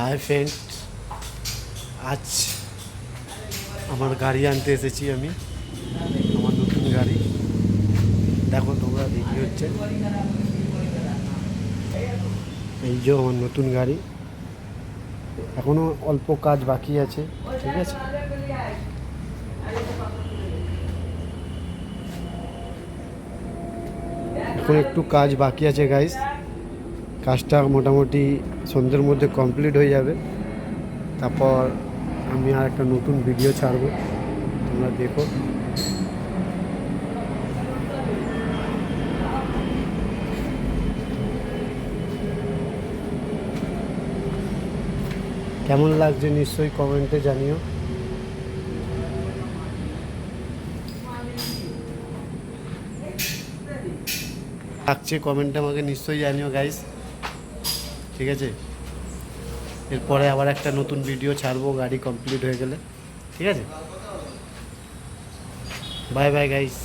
Hi friend, আজ আমার গাড়ি আনতে এসেছি আমি, আমার নতুন গাড়ি। দেখো তোমরা, রেডি হচ্ছে। এই যে আমার নতুন গাড়ি, এখনও অল্প কাজ বাকি আছে, ঠিক আছে। এখন একটু কাজ বাকি আছে গাইস, কাজটা মোটামুটি সন্ধ্যের মধ্যে কমপ্লিট হয়ে যাবে। তারপর আমি আর একটা নতুন ভিডিও ছাড়বো, তোমরা দেখো। কেমন লাগছে নিশ্চয়ই কমেন্টে জানিও। লাগছে কমেন্টে আমাকে নিশ্চয়ই জানিও গাইস, ঠিক আছে। এরপরে আবার একটা নতুন ভিডিও ছাড়বো গাড়ি কমপ্লিট হয়ে গেলে, ঠিক আছে। Bye bye guys.